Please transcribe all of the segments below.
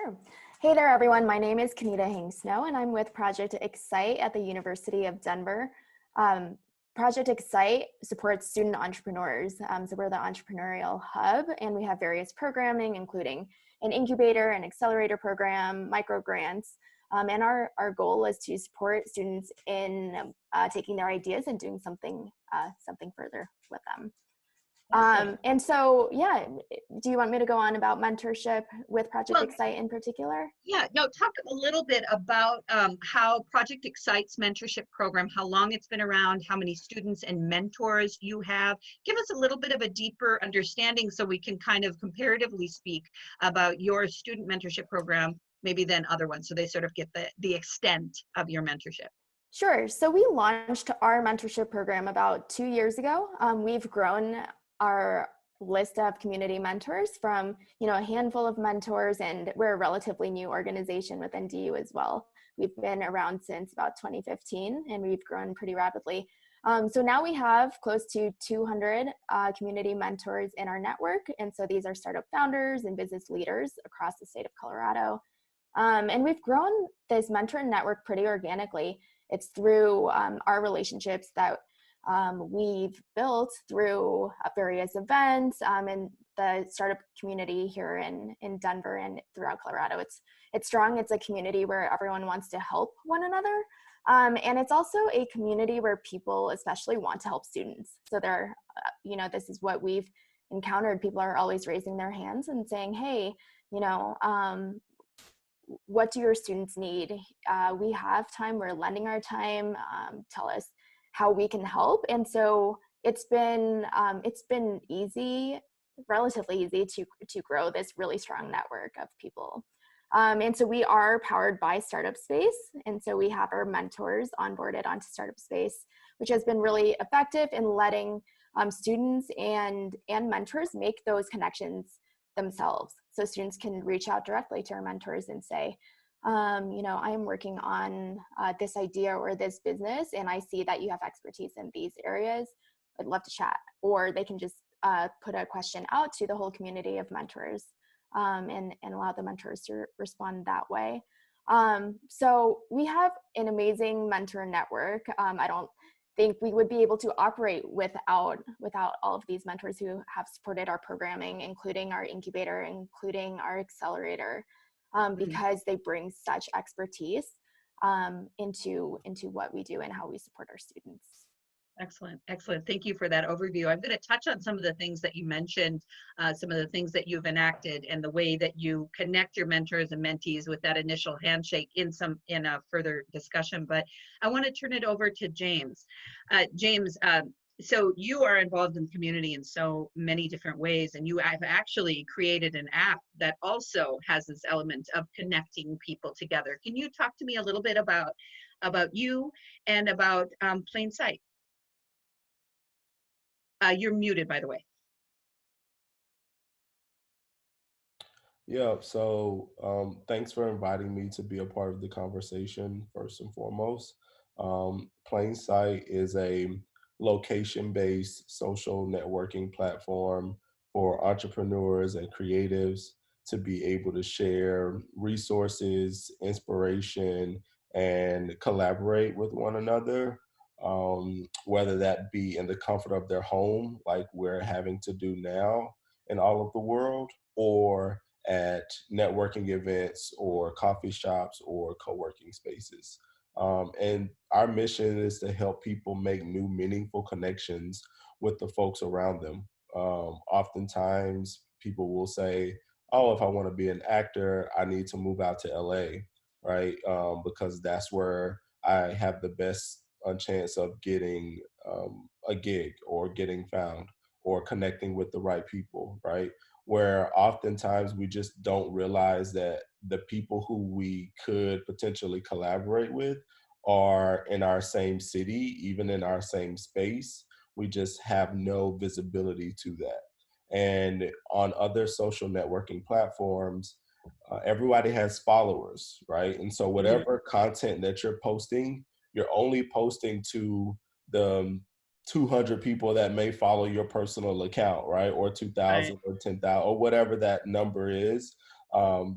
Sure. Hey there, everyone. My name is Kanitha Heng Snow, and I'm with Project X-ITE at the University of Denver. Um, Project X-ITE supports student entrepreneurs. So we're the entrepreneurial hub, and we have various programming, including an incubator, an accelerator program, micro grants. And our goal is to support students in taking their ideas and doing something further with them. And so, yeah, do you want me to go on about mentorship with Project Well, X-ITE in particular? yeah, no, talk a little bit about how Project X-ITE's mentorship program, how long it's been around, how many students and mentors you have. Give us a little bit of a deeper understanding so we can kind of comparatively speak about your student mentorship program, maybe than other ones, so they sort of get the extent of your mentorship. Sure. So we launched our mentorship program about 2 years ago. We've grown our list of community mentors from, a handful of mentors, and we're a relatively new organization within DU as well. We've been around since about 2015, and we've grown pretty rapidly. So now we have close to 200 community mentors in our network. And so these are startup founders and business leaders across the state of Colorado. And we've grown this mentor network pretty organically. It's through our relationships that we've built through various events and the startup community here in Denver and throughout Colorado. It's strong. It's a community where everyone wants to help one another. And it's also a community where people especially want to help students. So they're, this is what we've encountered. People are always raising their hands and saying, hey, what do your students need? We have time, we're lending our time, tell us how we can help. And so it's been easy, relatively easy to grow this really strong network of people. And so we are powered by Startup Space. And so we have our mentors onboarded onto Startup Space, which has been really effective in letting students and mentors make those connections themselves. So students can reach out directly to our mentors and say, I am working on this idea or this business, and I see that you have expertise in these areas. I'd love to chat. Or they can just put a question out to the whole community of mentors and allow the mentors to respond that way. So we have an amazing mentor network. I don't think we would be able to operate without all of these mentors who have supported our programming, including our incubator, including our accelerator, because they bring such expertise into what we do and how we support our students. Excellent. Excellent. Thank you for that overview. I'm going to touch on some of the things that you mentioned, some of the things that you've enacted and the way that you connect your mentors and mentees with that initial handshake in a further discussion. But I want to turn it over to James. James, so you are involved in the community in so many different ways, and you have actually created an app that also has this element of connecting people together. Can you talk to me a little bit about you and about Plainsight? You're muted, by the way. Yeah, so thanks for inviting me to be a part of the conversation, first and foremost. Plainsight is a location-based social networking platform for entrepreneurs and creatives to be able to share resources, inspiration, and collaborate with one another, whether that be in the comfort of their home, like we're having to do now in all of the world, or at networking events or coffee shops or co-working spaces. And our mission is to help people make new meaningful connections with the folks around them. Oftentimes people will say, oh, if I want to be an actor, I need to move out to LA, right? Because that's where I have the best chance of getting a gig or getting found or connecting with the right people, right? Where oftentimes we just don't realize that the people who we could potentially collaborate with are in our same city, even in our same space. We just have no visibility to that. And on other social networking platforms, everybody has followers, right? And so whatever content that you're posting, you're only posting to the 200 people that may follow your personal account, right? Or 2,000 Right. or 10,000 or whatever that number is.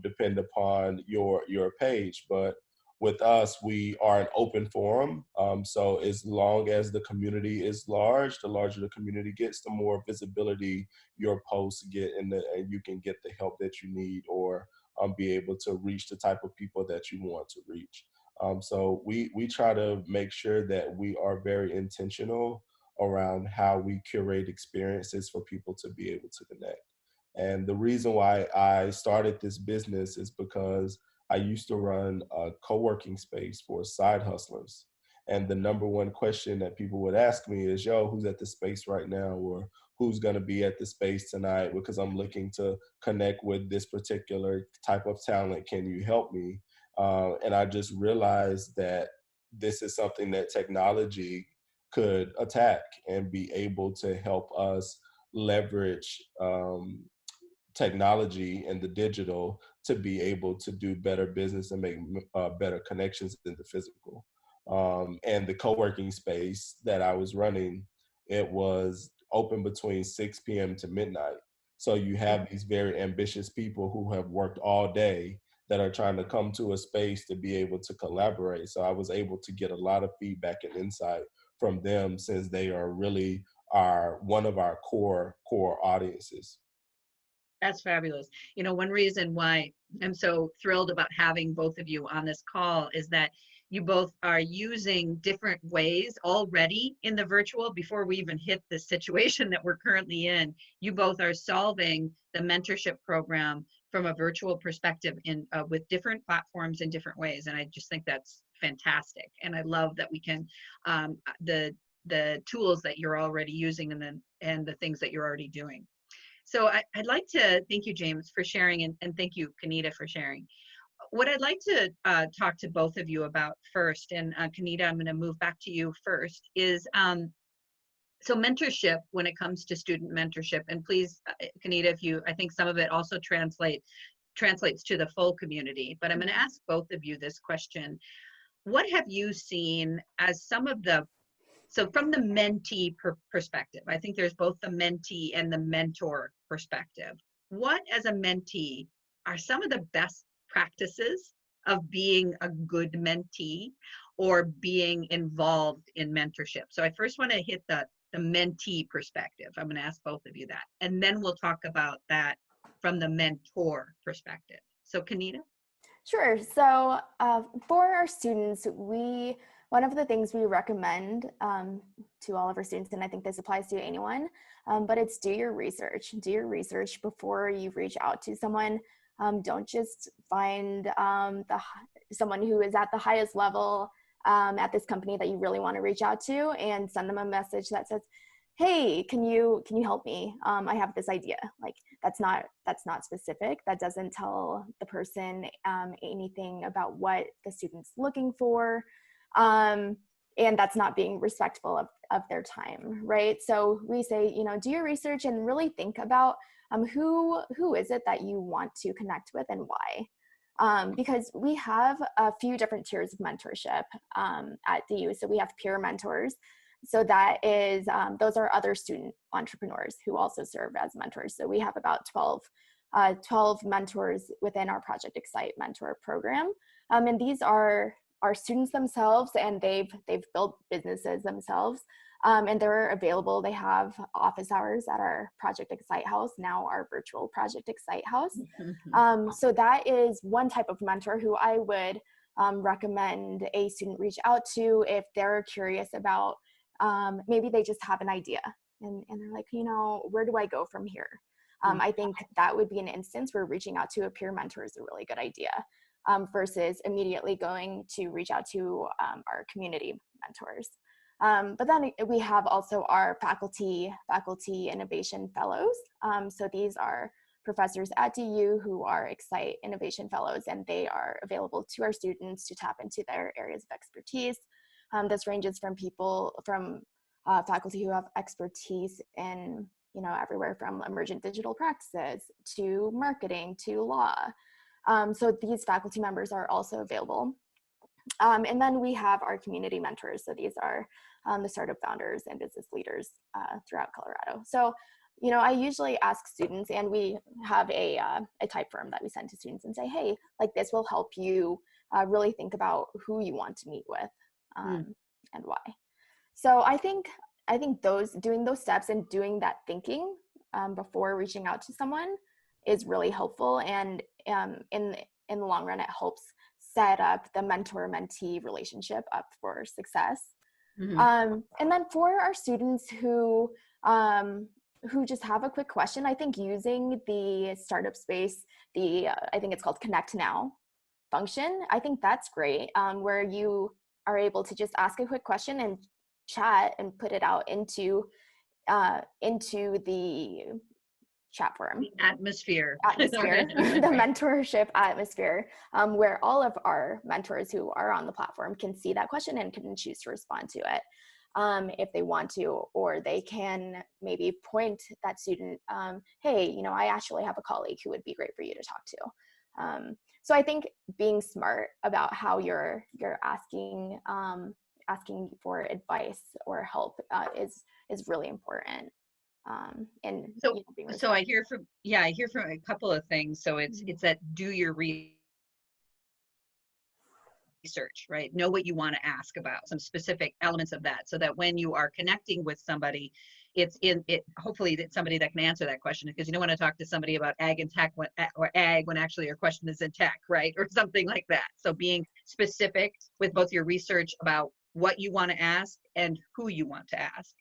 depend upon your page. But with us, we are an open forum. So as long as the community is large, the larger the community gets, the more visibility your posts get, and you can get the help that you need, or be able to reach the type of people that you want to reach. So we try to make sure that we are very intentional around how we curate experiences for people to be able to connect. And the reason why I started this business is because I used to run a co-working space for side hustlers. And the number one question that people would ask me is, yo, who's at the space right now? Or who's going to be at the space tonight? Because I'm looking to connect with this particular type of talent. Can you help me? And I just realized that this is something that technology could attack and be able to help us leverage technology and the digital to be able to do better business and make better connections than the physical. And the co-working space that I was running, it was open between 6 p.m. to midnight. So you have these very ambitious people who have worked all day that are trying to come to a space to be able to collaborate. So I was able to get a lot of feedback and insight from them, since they are really one of our core audiences. That's fabulous. You know, one reason why I'm so thrilled about having both of you on this call is that you both are using different ways already in the virtual. Before we even hit the situation that we're currently in, you both are solving the mentorship program from a virtual perspective with different platforms in different ways. And I just think that's fantastic. And I love that we can, the tools that you're already using, and the things that you're already doing. So I'd like to thank you, James, for sharing, and thank you, Kanitha, for sharing. What I'd like to talk to both of you about first, and Kanitha, I'm going to move back to you first, is so mentorship when it comes to student mentorship. And please, Kanitha, I think some of it also translates to the full community, but I'm going to ask both of you this question. What have you seen as so from the mentee perspective, I think there's both the mentee and the mentor perspective. What, as a mentee, are some of the best practices of being a good mentee or being involved in mentorship? So I first want to hit the mentee perspective. I'm going to ask both of you that. And then we'll talk about that from the mentor perspective. So Kanitha? Sure. So for our students, one of the things we recommend to all of our students, and I think this applies to anyone, but it's do your research. Do your research before you reach out to someone. Don't just find someone who is at the highest level at this company that you really want to reach out to and send them a message that says, hey, can you help me? I have this idea. Like, that's not specific. That doesn't tell the person anything about what the student's looking for. And that's not being respectful of their time, right? So we say, do your research and really think about who is it that you want to connect with and why? Because we have a few different tiers of mentorship at DU. So we have peer mentors. So that is, those are other student entrepreneurs who also serve as mentors. So we have about 12 mentors within our Project X-ITE mentor program. And these are our students themselves, and they've built businesses themselves. And they're available. They have office hours at our Project X-ITE house, now our virtual Project X-ITE house. So that is one type of mentor who I would recommend a student reach out to if they're curious about, maybe they just have an idea and they're like, where do I go from here? I think that would be an instance where reaching out to a peer mentor is a really good idea, versus immediately going to reach out to our community mentors. But then we have also our faculty innovation fellows. So these are professors at DU who are X-ITE Innovation Fellows, and they are available to our students to tap into their areas of expertise. This ranges from faculty who have expertise in, everywhere from emergent digital practices to marketing to law. So these faculty members are also available. And then we have our community mentors. So these are the startup founders and business leaders throughout Colorado. So I usually ask students, and we have a type form that we send to students and say, hey, like this will help you really think about who you want to meet with and why. So I think doing those steps and doing that thinking before reaching out to someone is really helpful, and in the long run, it helps set up the mentor-mentee relationship up for success. And then for our students who just have a quick question, I think using the startup space, I think it's called Connect Now function, I think that's great, where you are able to just ask a quick question and chat and put it out into the chat forum. The atmosphere. The mentorship atmosphere, where all of our mentors who are on the platform can see that question and can choose to respond to it if they want to, or they can maybe point that student, hey, I actually have a colleague who would be great for you to talk to. So I think being smart about how you're asking for advice or help is really important. So I hear from a couple of things. So it's that do your research, right? Know what you want to ask about, some specific elements of that, so that when you are connecting with somebody, hopefully it's somebody that can answer that question, because you don't want to talk to somebody about ag and tech or ag when actually your question is in tech, right? Or something like that. So being specific with both your research about what you want to ask and who you want to ask,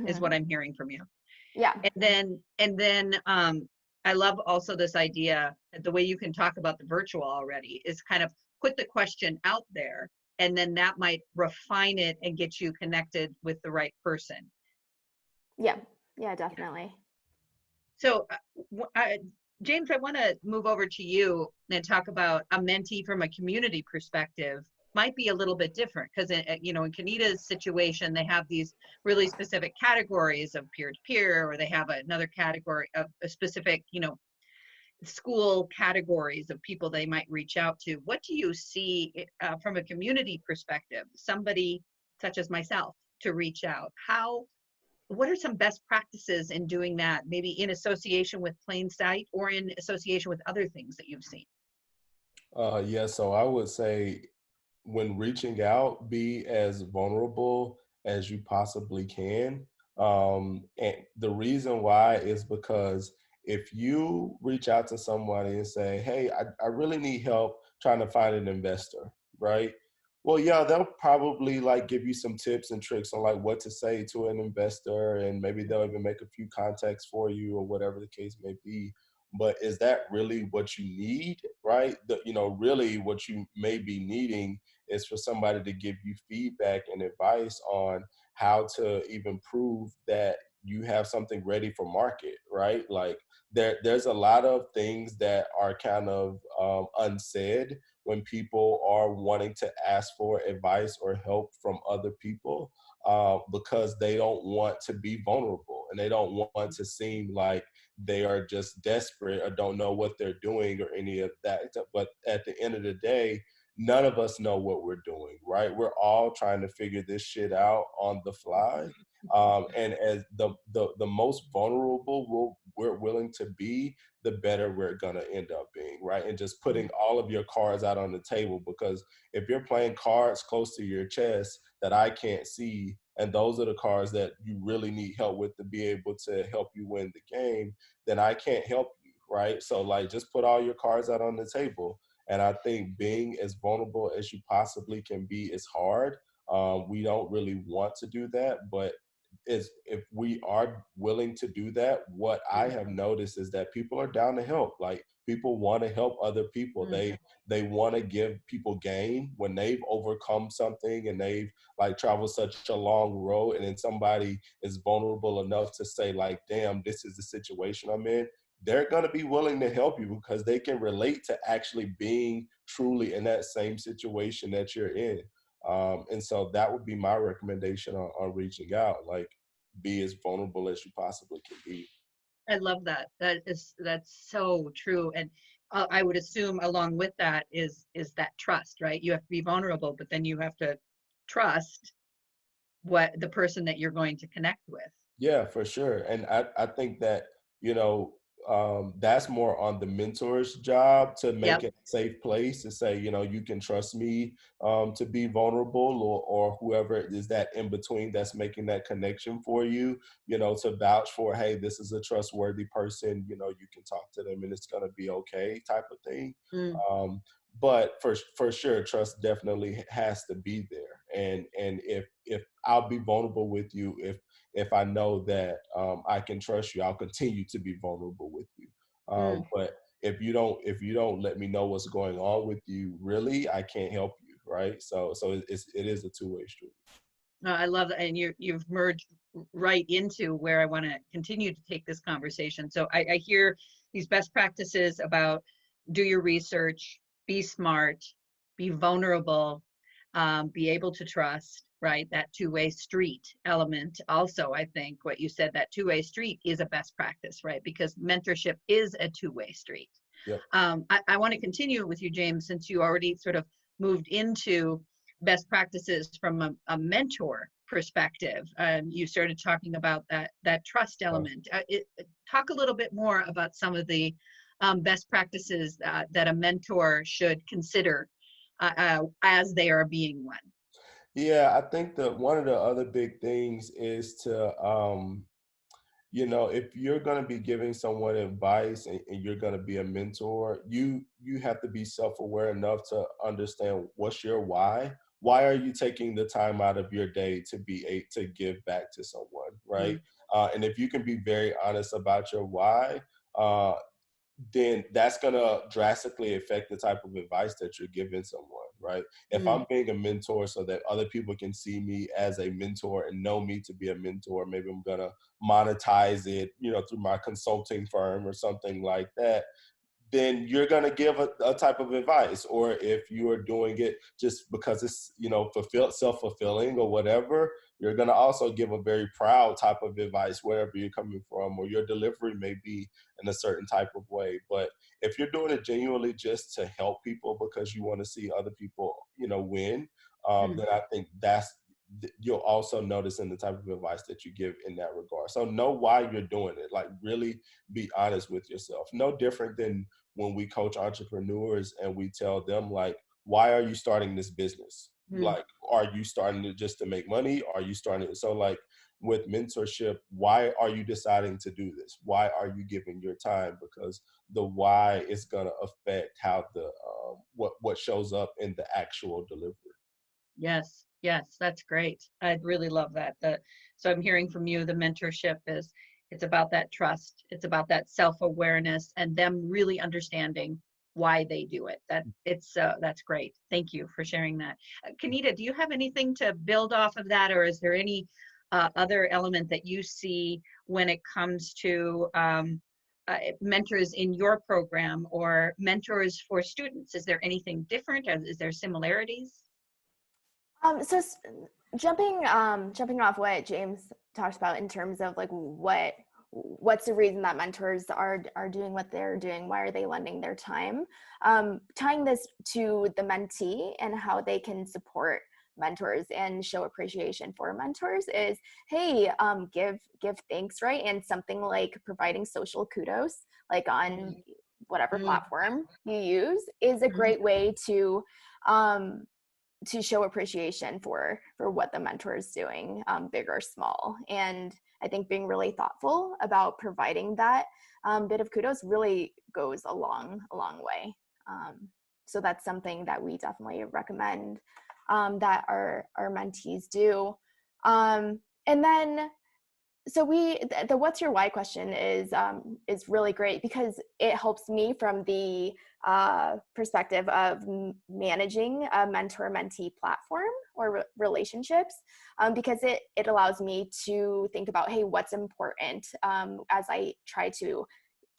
is what I'm hearing from you. Yeah. And then I love also this idea that the way you can talk about the virtual already is kind of put the question out there, and then that might refine it and get you connected with the right person. Yeah, definitely. So James, I want to move over to you and talk about a mentee from a community perspective. Might be a little bit different, because in Kanitha's situation, they have these really specific categories of peer-to-peer, or they have another category of a specific, school categories of people they might reach out to. What do you see from a community perspective, somebody such as myself to reach out? What are some best practices in doing that, maybe in association with plainsight or in association with other things that you've seen? So I would say, when reaching out, be as vulnerable as you possibly can. And the reason why is because if you reach out to somebody and say, hey, I really need help trying to find an investor, right? Well, yeah, they'll probably give you some tips and tricks on what to say to an investor, and maybe they'll even make a few contacts for you or whatever the case may be. But is that really what you need, right? Really what you may be needing is for somebody to give you feedback and advice on how to even prove that you have something ready for market, right? There's a lot of things that are kind of unsaid when people are wanting to ask for advice or help from other people, because they don't want to be vulnerable, and they don't want to seem like they are just desperate or don't know what they're doing or any of that. But at the end of the day, none of us know what we're doing, right? We're all trying to figure this shit out on the fly. And as the most vulnerable we're willing to be, the better we're gonna end up being, right? And just putting all of your cards out on the table, because if you're playing cards close to your chest that I can't see, and those are the cards that you really need help with to be able to help you win the game, then I can't help you, right? So just put all your cards out on the table. And I think being as vulnerable as you possibly can be is hard. We don't really want to do that, but if we are willing to do that, what I have noticed is that people are down to help. People want to help other people. They want to give people game when they've overcome something and they've traveled such a long road, and then somebody is vulnerable enough to say damn, this is the situation I'm in. They're going to be willing to help you because they can relate to actually being truly in that same situation that you're in. And so that would be my recommendation on reaching out. Be as vulnerable as you possibly can be. I love that. That's so true. And I would assume along with that is that trust, right? You have to be vulnerable, but then you have to trust what the person that you're going to connect with. Yeah, for sure. And I think that, you know, that's more on the mentor's job to make Yep. it a safe place to say, you know, you can trust me to be vulnerable, or whoever is that in between that's making that connection for you, you know, to vouch for, hey, this is a trustworthy person, you know, you can talk to them and it's going to be okay type of thing. Mm, Um, but for sure, trust definitely has to be there. And if I'll be vulnerable with you, if I know that I can trust you, I'll continue to be vulnerable with you. mm. But if you don't let me know what's going on with you, really, I can't help you, right? So it is a two-way street. No, I love that, and you've merged right into where I want to continue to take this conversation. So I hear these best practices about do your research, be smart, be vulnerable, be able to trust, right? That two-way street element. Also, I think what you said, that two-way street is a best practice, right? Because mentorship is a two-way street. Yep. I want to continue with you, James, since you already sort of moved into best practices from a mentor perspective. You started talking about that trust element. Talk a little bit more about some of the best practices that a mentor should consider as they are being one. Yeah, I think that one of the other big things is to you know, if you're going to be giving someone advice and you're going to be a mentor, you have to be self-aware enough to understand what's your why are you taking the time out of your day to to give back to someone, right? Mm, And if you can be very honest about your why, uh, then that's going to drastically affect the type of advice that you're giving someone, right? If mm, I'm being a mentor so that other people can see me as a mentor and know me to be a mentor, maybe I'm going to monetize it, you know, through my consulting firm or something like that, then you're going to give a type of advice. Or if you are doing it just because it's, you know, self-fulfilling or whatever, you're going to also give a very proud type of advice wherever you're coming from, or your delivery may be in a certain type of way. But if you're doing it genuinely just to help people because you want to see other people, you know, win, mm, then I think you'll also notice in the type of advice that you give in that regard. So know why you're doing it. Like, really be honest with yourself. No different than when we coach entrepreneurs and we tell them, like, why are you starting this business? mm. Like, are you starting it just to make money? Are you starting it? So like with mentorship, why are you deciding to do this? Why are you giving your time? Because the why is going to affect how the what shows up in the actual delivery. Yes, yes, that's great. I'd really love that. So I'm hearing from you, the mentorship is it's about that trust, it's about that self-awareness and them really understanding why they do it. That's great. Thank you for sharing that. Kanitha, do you have anything to build off of that, or is there any other element that you see when it comes to mentors in your program or mentors for students? Is there anything different? Is there similarities? So jumping off what James talked about in terms of like what's the reason that mentors are doing what they're doing? Why are they lending their time? Tying this to the mentee and how they can support mentors and show appreciation for mentors is, hey, give thanks, right? And something like providing social kudos, like on whatever Mm, platform you use, is a mm, great way um, to show appreciation for what the mentor is doing, big or small. And I think being really thoughtful about providing that bit of kudos really goes a long way. So that's something that we definitely recommend that our mentees do. And then so the what's your why question is really great because it helps me from the perspective of managing a mentor-mentee platform or relationships, because it allows me to think about, hey, what's important, as I try to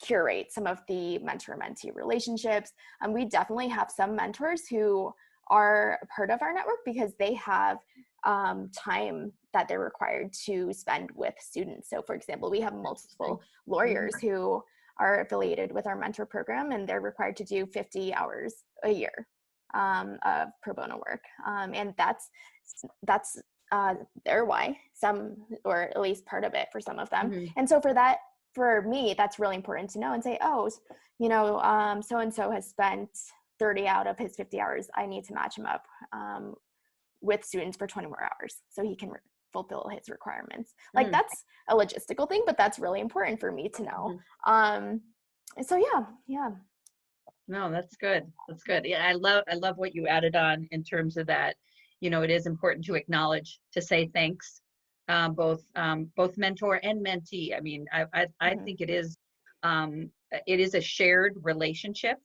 curate some of the mentor-mentee relationships. We definitely have some mentors who are part of our network because they have time that they're required to spend with students. So for example, we have interesting. multiple lawyers who are affiliated with our mentor program, and they're required to do 50 hours a year of pro bono work. And that's their why, some, or at least part of it for some of them. Mm-hmm. And so for me, that's really important to know and say, oh, so-and-so has spent 30 out of his 50 hours. I need to match him up with students for 20 more hours so he can fulfill his requirements. Like that's a logistical thing, but that's really important for me to know. So yeah. No, that's good. That's good. Yeah, I love what you added on in terms of that. It is important to acknowledge, to say thanks, both mentor and mentee. I mean, I think it is a shared relationship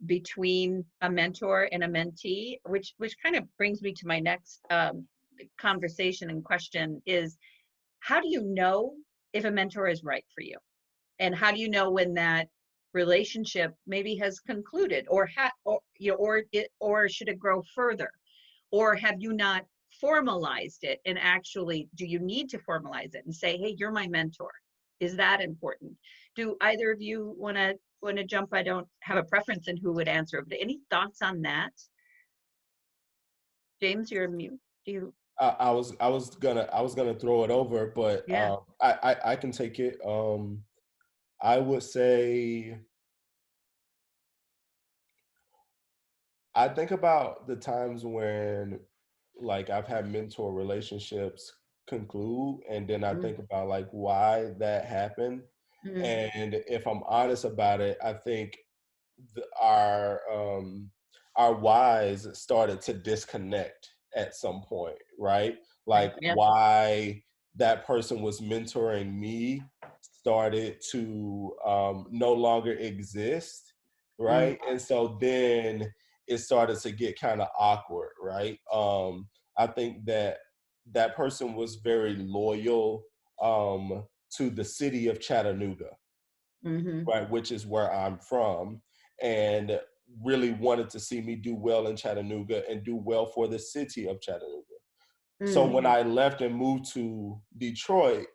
between a mentor and a mentee, which kind of brings me to my next conversation and question is, how do you know if a mentor is right for you? And how do you know when that relationship maybe has concluded, or should it grow further? Or have you not formalized it? And actually, do you need to formalize it and say, hey, you're my mentor? Is that important? Do either of you want to jump? I don't have a preference in who would answer, but any thoughts on that? James, you're mute. Do you? I was gonna throw it over, but Yeah. I can take it. I would say, I think about the times when like I've had mentor relationships conclude, and then I think about like why that happened. And if I'm honest about it, I think the, our whys started to disconnect at some point, right? Like Yeah. why that person was mentoring me started to no longer exist, right? And so then it started to get kind of awkward, right? I think that that person was very loyal to the city of Chattanooga, right, which is where I'm from, and really wanted to see me do well in Chattanooga and do well for the city of Chattanooga. So when I left and moved to Detroit,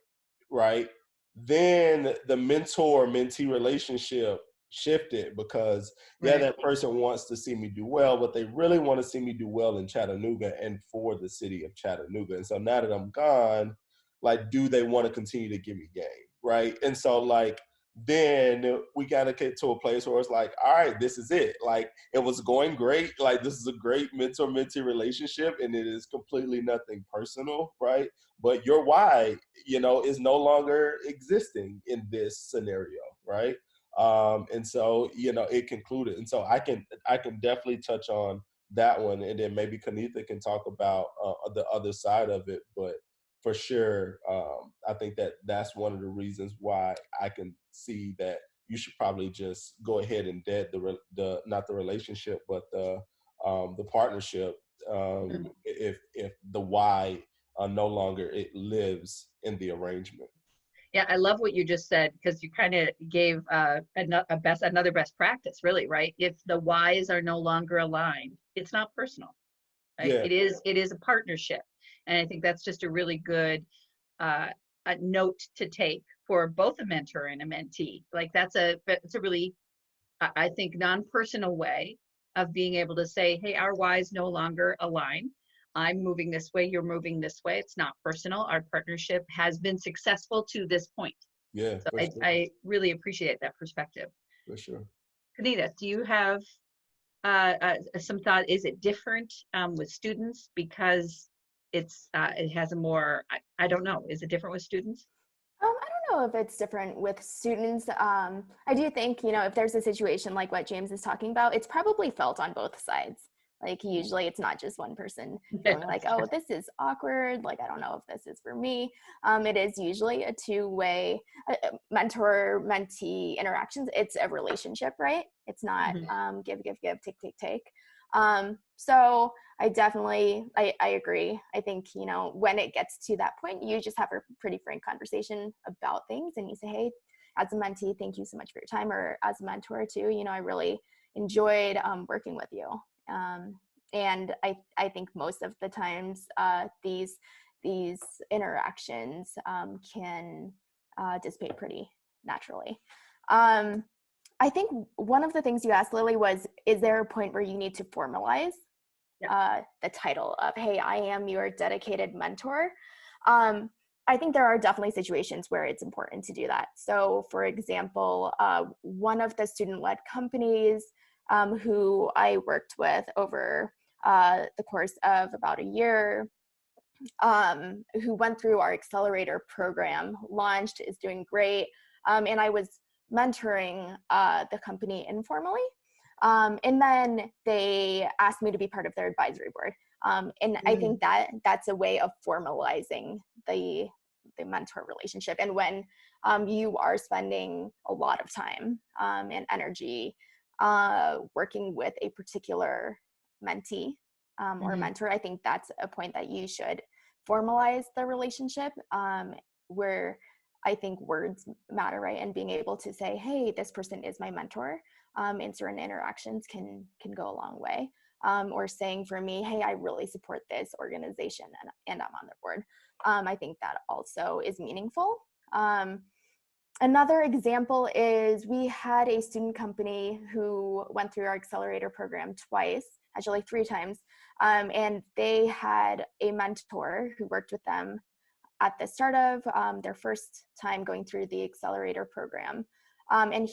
right, then the mentor-mentee relationship shifted because that person wants to see me do well, but they really want to see me do well in Chattanooga and for the city of Chattanooga. And so now that I'm gone, like, do they want to continue to give me game, right? And so like then we got to get to a place where it's like, all right, this is it. Like it was going great. Like this is a great mentor-mentee relationship, and it is completely nothing personal, right? But your why, is no longer existing in this scenario, right? And so, it concluded. And so I can definitely touch on that one, and then maybe Kanitha can talk about the other side of it. But for sure, I think that that's one of the reasons why I can see that you should probably just go ahead and dead the not the relationship, but the partnership, if the why no longer it lives in the arrangement. Yeah, I love what you just said, because you kind of gave another best practice, really, right? If the whys are no longer aligned, it's not personal, right? Yeah. It is a partnership, and I think that's just a really good a note to take for both a mentor and a mentee. Like it's a really, I think, non-personal way of being able to say, hey, our whys no longer align. I'm moving this way, you're moving this way. It's not personal. Our partnership has been successful to this point. Yeah, so for sure. I really appreciate that perspective. For sure. Kanitha, do you have some thought? Is it different with students because it has a more, I don't know, is it different with students? I don't know if it's different with students. I do think, if there's a situation like what James is talking about, it's probably felt on both sides. Like usually it's not just one person feeling like, oh, this is awkward. Like, I don't know if this is for me. It is usually a two-way mentor-mentee interactions. It's a relationship, right? It's not give, take, take, take. So I definitely, I agree. I think, when it gets to that point, you just have a pretty frank conversation about things, and you say, hey, as a mentee, thank you so much for your time, or as a mentor too, I really enjoyed working with you. And I think most of the times these interactions can dissipate pretty naturally. I think one of the things you asked, Lily, was, is there a point where you need to formalize Yeah. the title of, hey, I am your dedicated mentor. I think there are definitely situations where it's important to do that. So for example, one of the student-led companies who I worked with over the course of about a year, who went through our accelerator program, launched, is doing great. And I was mentoring the company informally. And then they asked me to be part of their advisory board. And I think that that's a way of formalizing the mentor relationship. And when you are spending a lot of time and energy working with a particular mentee or mentor, I think that's a point that you should formalize the relationship, where I think words matter, right? And being able to say, hey, this person is my mentor, in certain interactions can go a long way. Or saying for me, hey, I really support this organization and I'm on the board. I think that also is meaningful. Another example is we had a student company who went through our accelerator program twice, actually 3 times. And they had a mentor who worked with them at the start of their first time going through the accelerator program. And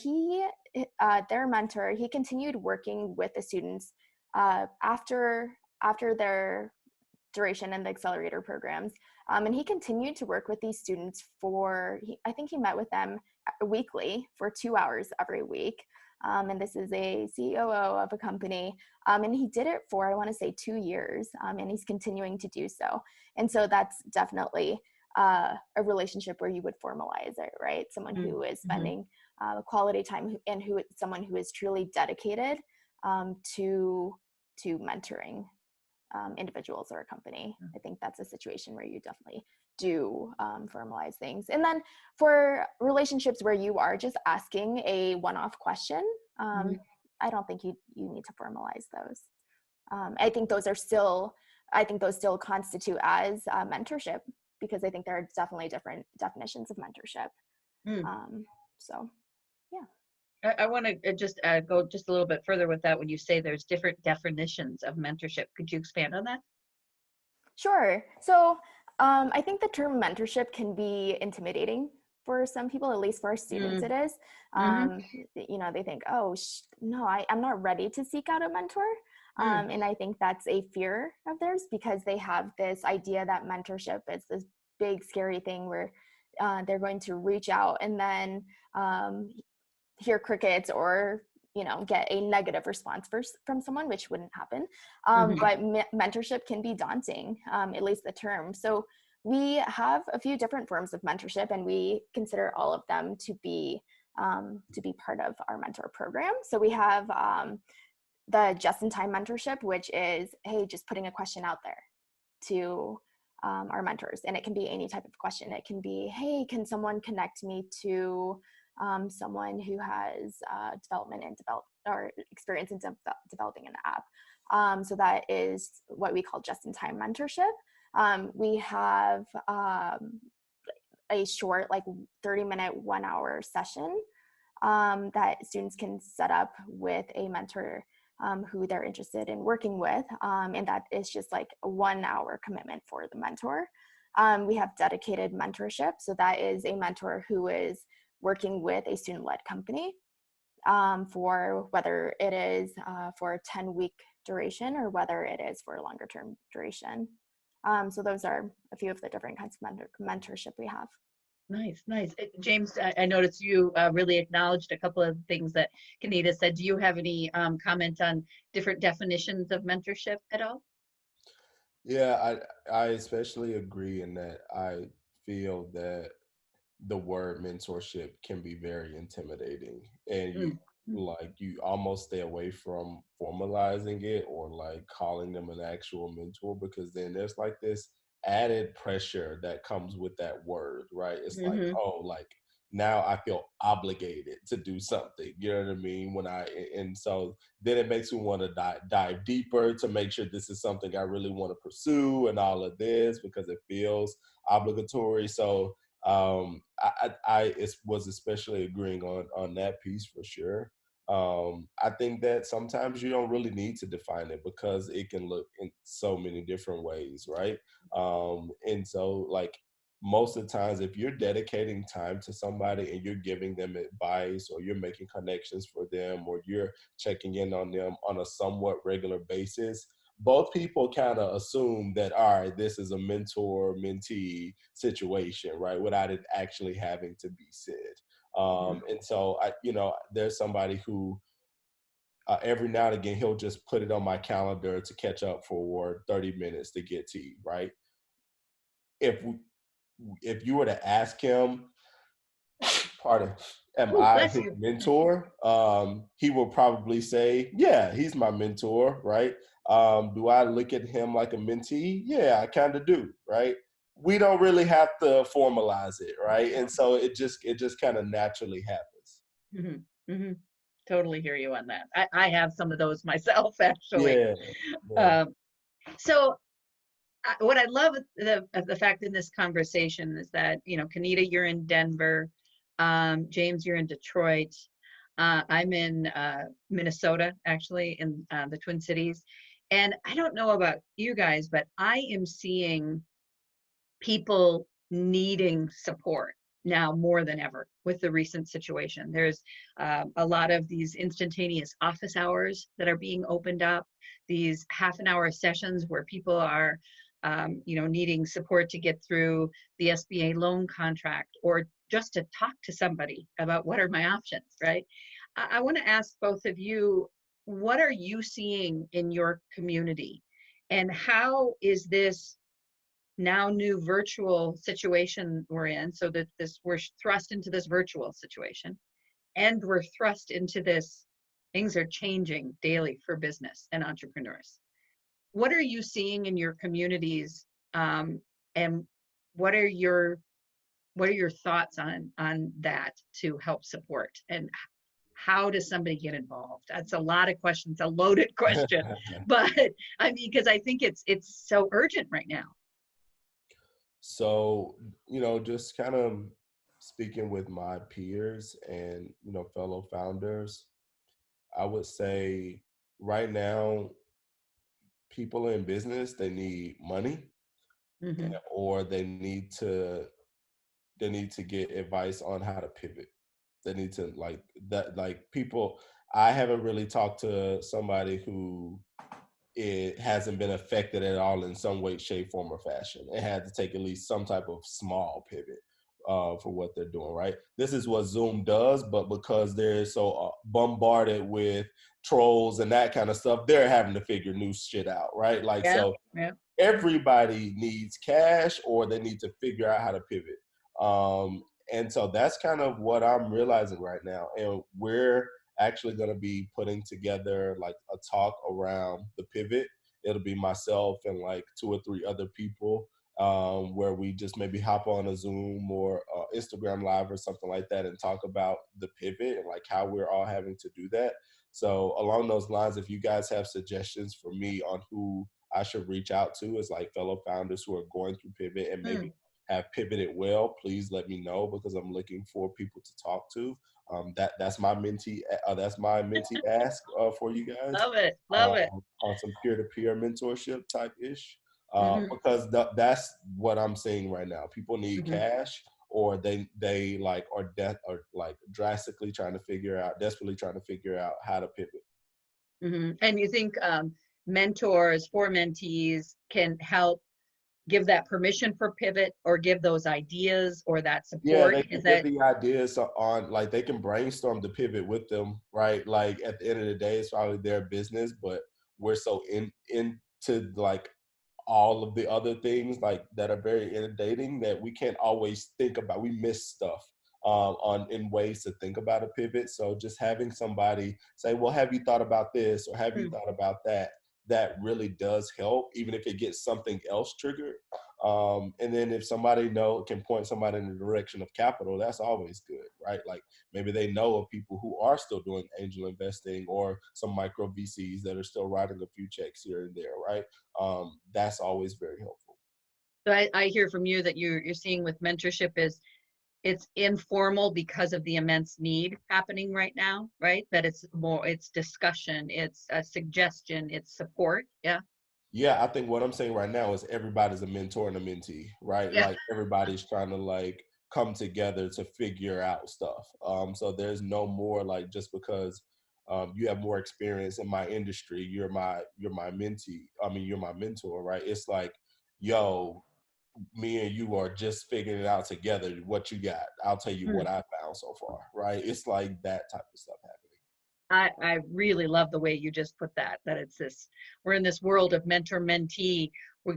their mentor, he continued working with the students after their duration in the accelerator programs. And he continued to work with these students I think he met with them weekly for 2 hours every week. And this is a COO of a company. And he did it for, I want to say, 2 years. And he's continuing to do so. And so that's definitely a relationship where you would formalize it, right? Someone who is spending quality time and someone who is truly dedicated to mentoring individuals or a company. I think that's a situation where you definitely do formalize things. And then for relationships where you are just asking a one-off question, I don't think you need to formalize those. I think those still constitute as mentorship, because I think there are definitely different definitions of mentorship. So, yeah. I want to just go just a little bit further with that. When you say there's different definitions of mentorship, could you expand on that? Sure. So I think the term mentorship can be intimidating for some people, at least for our students it is. They think, oh, no, I'm not ready to seek out a mentor. And I think that's a fear of theirs, because they have this idea that mentorship is this big, scary thing where they're going to reach out and then hear crickets or get a negative response from someone, which wouldn't happen. But mentorship can be daunting, at least the term. So we have a few different forms of mentorship, and we consider all of them to be part of our mentor program. So we have the just-in-time mentorship, which is, hey, just putting a question out there to our mentors. And it can be any type of question. It can be, hey, can someone connect me to someone who has or experience in developing an app. So that is what we call just-in-time mentorship. We have a short, like 30-minute, 1-hour session that students can set up with a mentor who they're interested in working with. And that is just like a 1-hour commitment for the mentor. We have dedicated mentorship. So that is a mentor who is working with a student-led company for whether it is for a 10-week duration or whether it is for a longer term duration. So those are a few of the different kinds of mentorship we have. Nice, nice. James, I noticed you really acknowledged a couple of things that Kanitha said. Do you have any comment on different definitions of mentorship at all? Yeah, I especially agree in that I feel that the word mentorship can be very intimidating, and you almost stay away from formalizing it or like calling them an actual mentor, because then there's like this added pressure that comes with that word, right? It's like, oh, like now I feel obligated to do something, you know what I mean? And so then it makes me want to dive deeper to make sure this is something I really want to pursue and all of this, because it feels obligatory. So I was especially agreeing on that piece for sure. I think that sometimes you don't really need to define it because it can look in so many different ways, right? And so, like, most of the times, if you're dedicating time to somebody and you're giving them advice or you're making connections for them or you're checking in on them on a somewhat regular basis, both people kind of assume that, all right, this is a mentor mentee situation, right? Without it actually having to be said. And so there's somebody who every now and again he'll just put it on my calendar to catch up for 30 minutes to get tea, right? If if you were to ask him, pardon, am Oh, I bless his you. mentor? He will probably say, yeah, he's my mentor, right? Do I look at him like a mentee? Yeah, I kind of do, right? We don't really have to formalize it, right? And so it just kind of naturally happens. Mm-hmm. Mm-hmm. Totally hear you on that. I have some of those myself, actually. Yeah, yeah. Um, so what I love the fact in this conversation is that, Kanitha, you're in Denver, James, you're in Detroit, I'm in Minnesota, actually, in the Twin Cities. And I don't know about you guys, but I am seeing people needing support now more than ever with the recent situation. There's a lot of these instantaneous office hours that are being opened up, these half an hour sessions where people are needing support to get through the SBA loan contract or just to talk to somebody about what are my options, right? I want to ask both of you, what are you seeing in your community? And how is this now new virtual situation we're in, so that we're thrust into this virtual situation, and we're thrust into this, things are changing daily for business and entrepreneurs. What are you seeing in your communities, and what are your thoughts on that to help support, and how does somebody get involved? That's a lot of questions, a loaded question, but I mean, because I think it's so urgent right now. So, just kind of speaking with my peers and, fellow founders, I would say right now, people in business, they need money Mm-hmm. or they need to get advice on how to pivot. They need to like people. I haven't really talked to somebody who it hasn't been affected at all in some way, shape, form, or fashion. It had to take at least some type of small pivot for what they're doing, right? This is what Zoom does, but because they're so bombarded with trolls and that kind of stuff, they're having to figure new shit out, right? Like, Yeah, so yeah. everybody needs cash or they need to figure out how to pivot. And so that's kind of what I'm realizing right now. And we're actually going to be putting together like a talk around the pivot. It'll be myself and like 2 or 3 other people, where we just maybe hop on a Zoom or Instagram live or something like that and talk about the pivot and like how we're all having to do that. So along those lines, if you guys have suggestions for me on who I should reach out to as like fellow founders who are going through pivot and Mm. maybe have pivoted well, please let me know because I'm looking for people to talk to. That's my mentee. That's my mentee ask for you guys Love it, love it. on some peer-to-peer mentorship type ish. Mm-hmm, Because that's what I'm seeing right now. People need mm-hmm, cash, or they like are like drastically trying to figure out, desperately trying to figure out how to pivot. mm-hmm. And you think mentors for mentees can help give that permission for pivot, or give those ideas or that Yeah, support? they Is can give that, the ideas on, like, they can brainstorm the pivot with them, right? Like at the end of the day, it's probably their business, but we're so into like all of the other things like that are very inundating that we can't always think about. We miss stuff on in ways to think about a pivot. So just having somebody say, "Well, have you thought about this?" or "Have you mm, thought about that?" That really does help, even if it gets something else triggered. And then if somebody can point somebody in the direction of capital, that's always good, right? Like maybe they know of people who are still doing angel investing or some micro VCs that are still writing a few checks here and there, right? That's always very helpful. so I hear from you that you're seeing with mentorship is it's informal because of the immense need happening right now, right? That it's discussion, it's a suggestion, it's support. Yeah. Yeah, I think what I'm saying right now is everybody's a mentor and a mentee, right? Yeah. Like everybody's trying to like come together to figure out stuff. So there's no more like just because you have more experience in my industry, you're my mentee. I mean, you're my mentor, right? It's like, yo, me and you are just figuring it out together. What you got? I'll tell you what I found so far, right? It's like that type of stuff happening. I really love the way you just put that, that it's this, we're in this world of mentor mentee.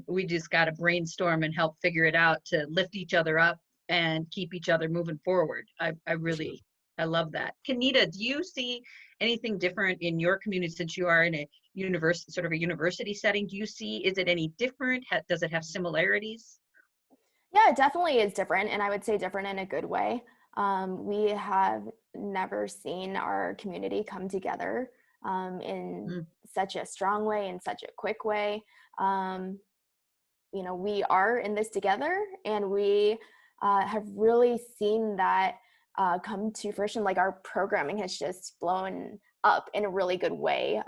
We just got to brainstorm and help figure it out to lift each other up and keep each other moving forward. I Sure. really, I love that. Kanitha, do you see anything different in your community since you are in a university, sort of a university setting? Do you see, is it any different? Does it have similarities? Yeah, it definitely is different, and I would say different in a good way. We have never seen our community come together in Mm. such a strong way, in such a quick way. We are in this together, and we have really seen that come to fruition. Like, our programming has just blown up in a really good way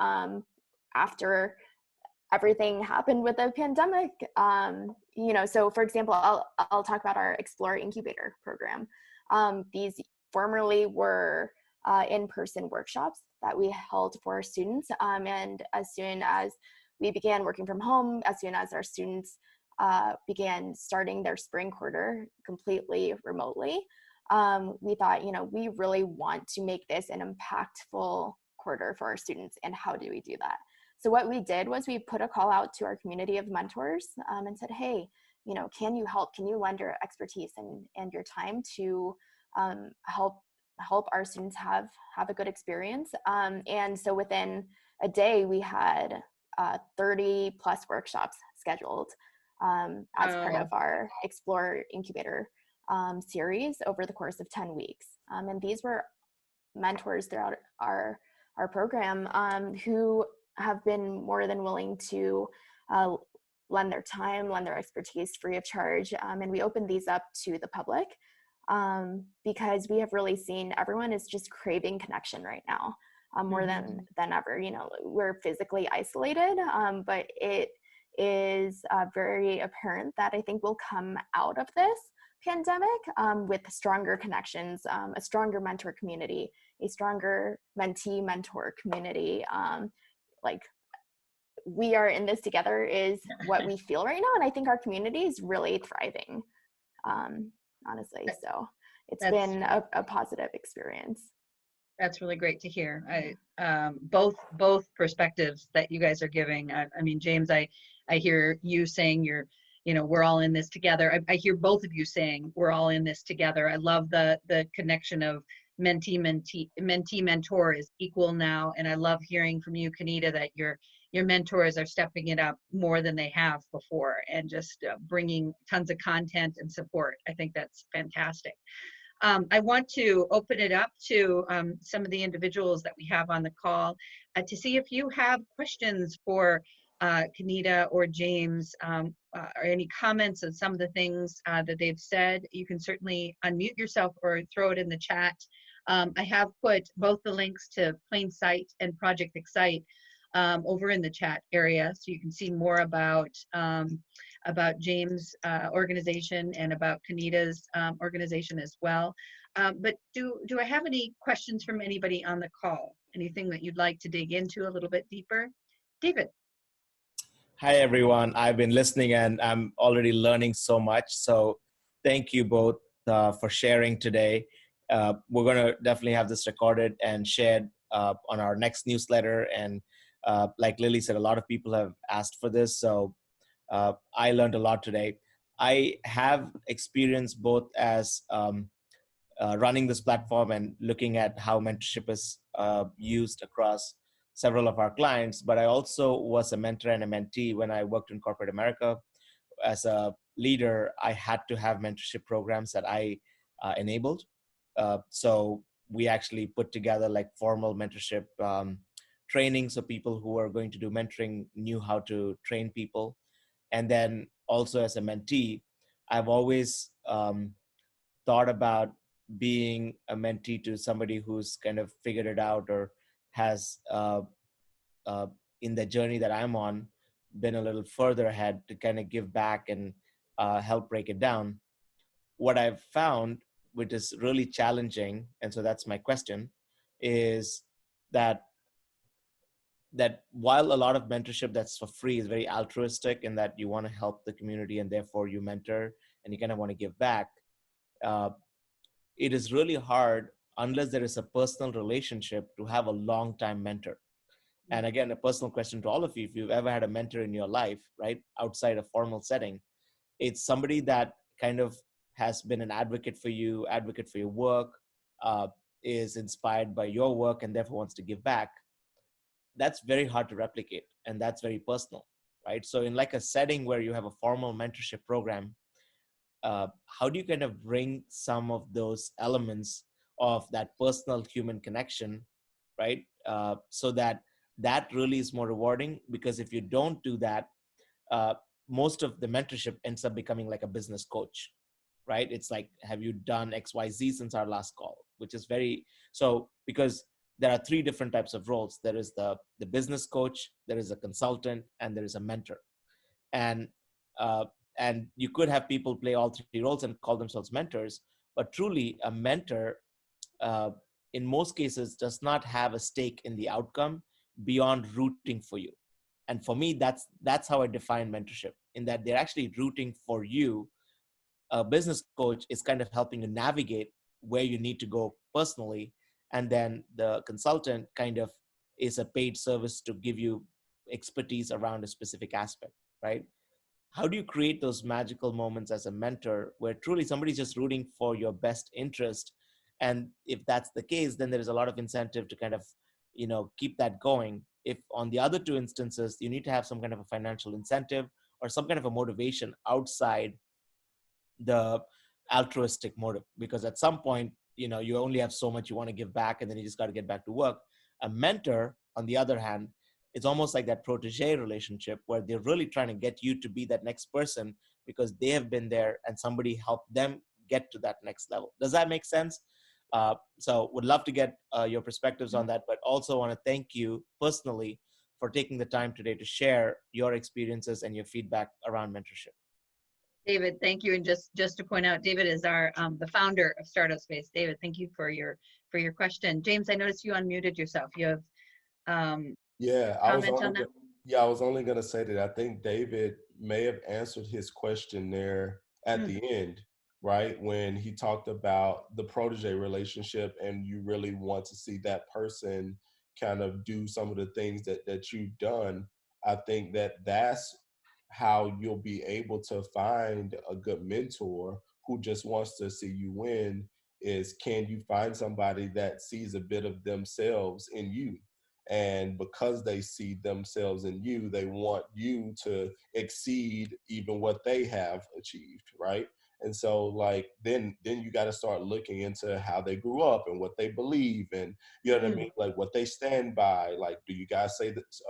after everything happened with the pandemic. So for example, I'll talk about our Explore Incubator program. These formerly were in-person workshops that we held for our students. And as soon as we began working from home, as soon as our students began starting their spring quarter completely remotely, we thought, we really want to make this an impactful quarter for our students. And how do we do that? So what we did was we put a call out to our community of mentors and said, hey, can you help? Can you lend your expertise and your time to help our students have a good experience? And so within a day, we had 30 plus workshops scheduled as part of our Explore Incubator series over the course of 10 weeks. And these were mentors throughout our program who have been more than willing to lend their time, lend their expertise free of charge. And we opened these up to the public because we have really seen everyone is just craving connection right now more than ever. We're physically isolated, but it is very apparent that I think we'll come out of this pandemic with stronger connections, a stronger mentor community, a stronger mentee mentor community. Like, we are in this together is what we feel right now. And I think our community is really thriving, honestly. So it's been a positive experience. That's really great to hear. Both perspectives that you guys are giving. I mean, James, I hear you saying we're all in this together. I hear both of you saying we're all in this together. I love the connection of mentee mentor is equal now, and I love hearing from you, Kanitha, that your mentors are stepping it up more than they have before, and just bringing tons of content and support. I think that's fantastic. I want to open it up to some of the individuals that we have on the call to see if you have questions for Kanitha or James, or any comments on some of the things that they've said. You can certainly unmute yourself or throw it in the chat. I have put both the links to Plainsight and Project X-ITE over in the chat area, so you can see more about James' organization and about Kanitha's organization as well. But do I have any questions from anybody on the call? Anything that you'd like to dig into a little bit deeper? David. Hi, everyone. I've been listening and I'm already learning so much. So thank you both for sharing today. We're going to definitely have this recorded and shared on our next newsletter. And like Lily said, a lot of people have asked for this. So I learned a lot today. I have experience both as running this platform and looking at how mentorship is used across several of our clients, but I also was a mentor and a mentee when I worked in corporate America. As a leader, I had to have mentorship programs that I enabled. So we actually put together like formal mentorship training, so people who are going to do mentoring knew how to train people. And then also as a mentee, I've always thought about being a mentee to somebody who's kind of figured it out or has in the journey that I'm on been a little further ahead to kind of give back and help break it down. What I've found, which is really challenging, and so that's my question, is that while a lot of mentorship that's for free is very altruistic in that you want to help the community and therefore you mentor and you kind of want to give back, uh, it is really hard unless there is a personal relationship to have a long-time mentor. And again, a personal question to all of you, if you've ever had a mentor in your life, right, outside a formal setting, it's somebody that kind of has been an advocate for your work, is inspired by your work and therefore wants to give back. That's very hard to replicate, and that's very personal, right? So in like a setting where you have a formal mentorship program, how do you kind of bring some of those elements of that personal human connection, right? So that really is more rewarding, because if you don't do that, uh, most of the mentorship ends up becoming like a business coach, right? It's like, have you done XYZ since our last call? Which is very, so because there are three different types of roles. There is the business coach, there is a consultant, and there is a mentor. And uh, and you could have people play all three roles and call themselves mentors, but truly a mentor, uh, in most cases, does not have a stake in the outcome beyond rooting for you. And for me, that's how I define mentorship, in that they're actually rooting for you. A business coach is kind of helping you navigate where you need to go personally, and then the consultant kind of is a paid service to give you expertise around a specific aspect, right? How do you create those magical moments as a mentor where truly somebody's just rooting for your best interest? And if that's the case, then there is a lot of incentive to kind of, keep that going. If on the other two instances, you need to have some kind of a financial incentive or some kind of a motivation outside the altruistic motive, because at some point, you only have so much you want to give back, and then you just got to get back to work. A mentor, on the other hand, it's almost like that protege relationship where they're really trying to get you to be that next person because they have been there and somebody helped them get to that next level. Does that make sense? So would love to get your perspectives on that, but also want to thank you personally for taking the time today to share your experiences and your feedback around mentorship. David, thank you. And just to point out, David is our the founder of Startup Space. David, thank you for your question. James, I noticed you unmuted yourself. You have comment on that? I was only going to say that I think David may have answered his question there at the end, right? When he talked about the protege relationship and you really want to see that person kind of do some of the things that you've done. I think that's how you'll be able to find a good mentor who just wants to see you win, is can you find somebody that sees a bit of themselves in you? And because they see themselves in you, they want you to exceed even what they have achieved, right? And so like then you got to start looking into how they grew up and what they believe, and you know what I mean, like what they stand by. Like, do you guys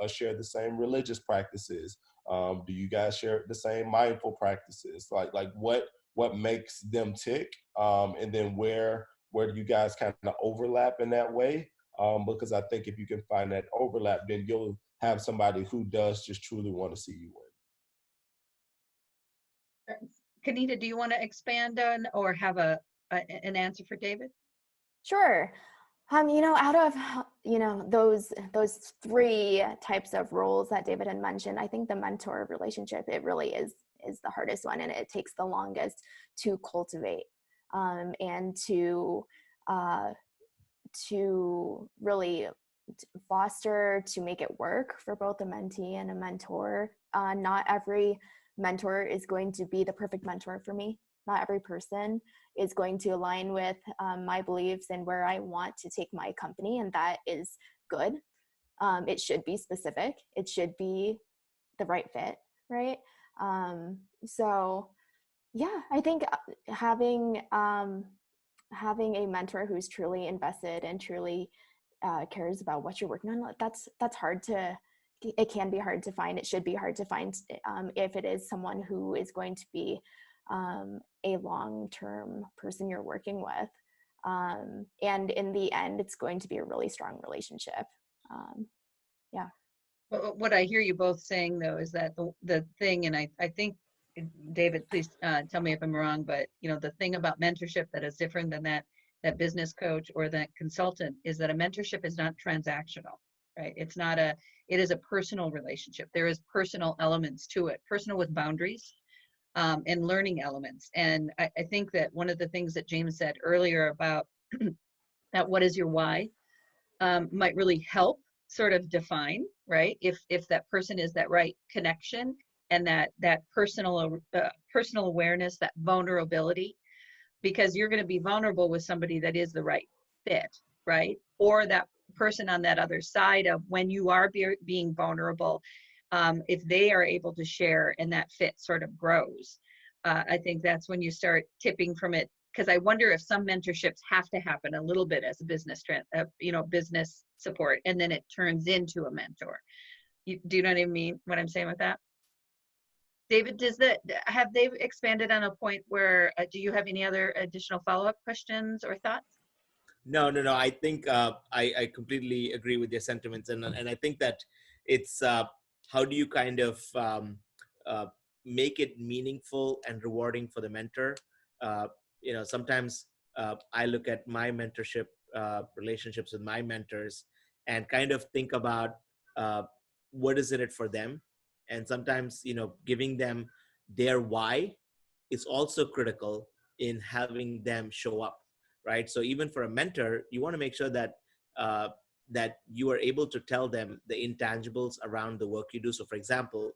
share the same religious practices? Do you guys share the same mindful practices? Like what makes them tick? And then where do you guys kind of overlap in that way? Because I think if you can find that overlap, then you'll have somebody who does just truly want to see you win. Kanitha, do you want to expand on or have an answer for David? Sure. Out of, those three types of roles that David had mentioned, I think the mentor relationship, it really is the hardest one, and it takes the longest to cultivate, and to really foster, to make it work for both a mentee and a mentor. Not every mentor is going to be the perfect mentor for me. Not every person is going to align with my beliefs and where I want to take my company, and that is good. It should be specific. It should be the right fit, right? So yeah, I think having a mentor who's truly invested and truly cares about what you're working on, that's hard to, it can be hard to find. It should be hard to find if it is someone who is going to be a long-term person you're working with. And in the end, it's going to be a really strong relationship. Yeah. What I hear you both saying though is that the thing, and I think, David, please tell me if I'm wrong, but you know, the thing about mentorship that is different than that business coach or that consultant is that a mentorship is not transactional, right? It is a personal relationship. There is personal elements to it, personal with boundaries, and learning elements. And I think that one of the things that James said earlier about that what is your why might really help sort of define, right? If that person is that right connection and that personal awareness, that vulnerability, because you're going to be vulnerable with somebody that is the right fit, right? Or that person on that other side of when you are being vulnerable, if they are able to share and that fit sort of grows, I think that's when you start tipping from it. Because I wonder if some mentorships have to happen a little bit as a business business support, and then it turns into a mentor. Do you know what I mean? What I'm saying with that? David, have they expanded on a point where, do you have any other additional follow-up questions or thoughts? No. I think I completely agree with your sentiments, and I think that it's how do you kind of make it meaningful and rewarding for the mentor. Sometimes I look at my mentorship relationships with my mentors and kind of think about what is in it for them, and sometimes giving them their why is also critical in having them show up, right? So even for a mentor, you want to make sure that that you are able to tell them the intangibles around the work you do. So for example,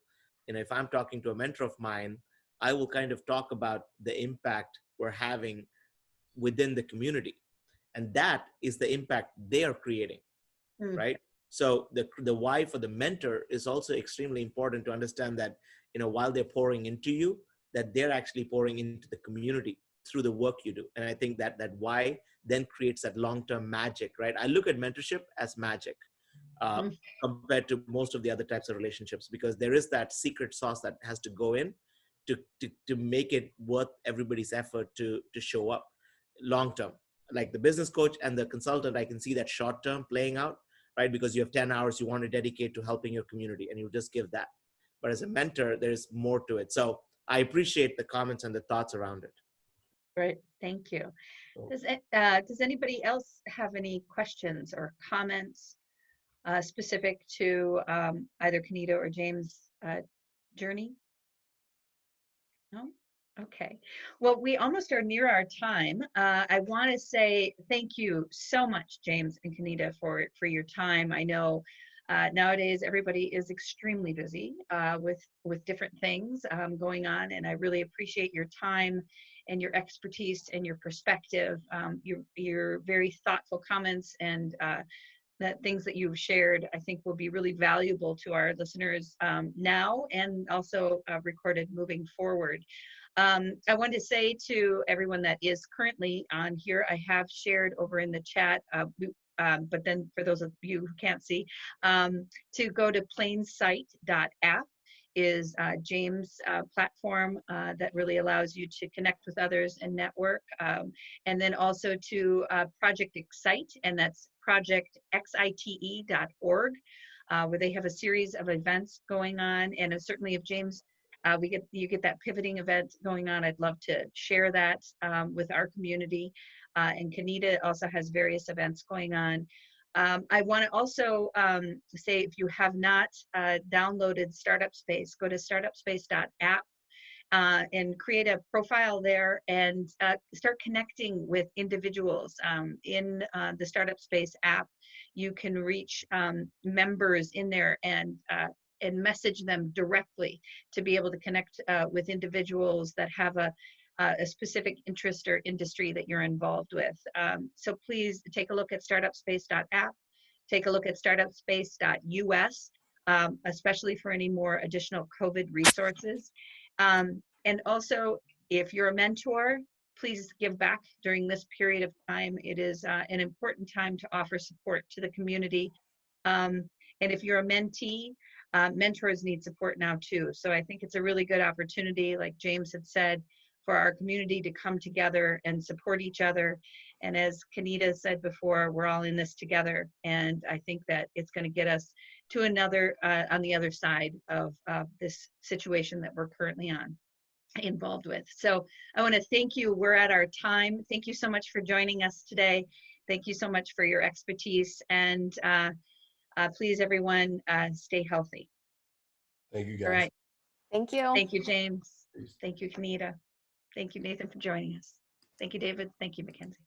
if I'm talking to a mentor of mine, I will kind of talk about the impact we're having within the community, and that is the impact they are creating, right? So the why for the mentor is also extremely important to understand that while they're pouring into you, that they're actually pouring into the community through the work you do. And I think that why then creates that long-term magic, right? I look at mentorship as magic compared to most of the other types of relationships, because there is that secret sauce that has to go in to make it worth everybody's effort to show up long term. Like the business coach and the consultant, I can see that short term playing out, right? Because you have 10 hours you want to dedicate to helping your community, and you just give that. But as a mentor, there's more to it. So I appreciate the comments and the thoughts around it. Great, thank you. Does anybody else have any questions or comments specific to either Kanitha or James' journey? No? Okay. Well, we almost are near our time. I want to say thank you so much, James and Kanitha, for your time. I know nowadays everybody is extremely busy with different things going on, and I really appreciate your time and your expertise and your perspective, your very thoughtful comments, and that things that you've shared, I think, will be really valuable to our listeners now and also recorded moving forward. I wanted to say to everyone that is currently on here, I have shared over in the chat, but then for those of you who can't see, to go to plainsight.app is James' platform that really allows you to connect with others and network. And then also to Project X-ITE, and that's Project X-ITE.org, where they have a series of events going on. And certainly if James, you get that pivoting event going on, I'd love to share that with our community. And Kanitha also has various events going on. I want to also say, if you have not downloaded Startup Space, go to startupspace.app and create a profile there and start connecting with individuals in the Startup Space app. You can reach members in there and message them directly to be able to connect with individuals that have a specific interest or industry that you're involved with. So please take a look at startupspace.app, take a look at startupspace.us, especially for any more additional COVID resources. And also, if you're a mentor, please give back during this period of time. It is an important time to offer support to the community. And if you're a mentee, mentors need support now too. So I think it's a really good opportunity, like James had said, for our community to come together and support each other. And as Kanitha said before, we're all in this together. And I think that it's going to get us to another, on the other side of this situation that we're currently involved with. So I want to thank you. We're at our time. Thank you so much for joining us today. Thank you so much for your expertise. And please, everyone, stay healthy. Thank you, guys. All right. Thank you. Thank you, James. Thank you, Kanitha. Thank you, Nathan, for joining us. Thank you, David. Thank you, Mackenzie.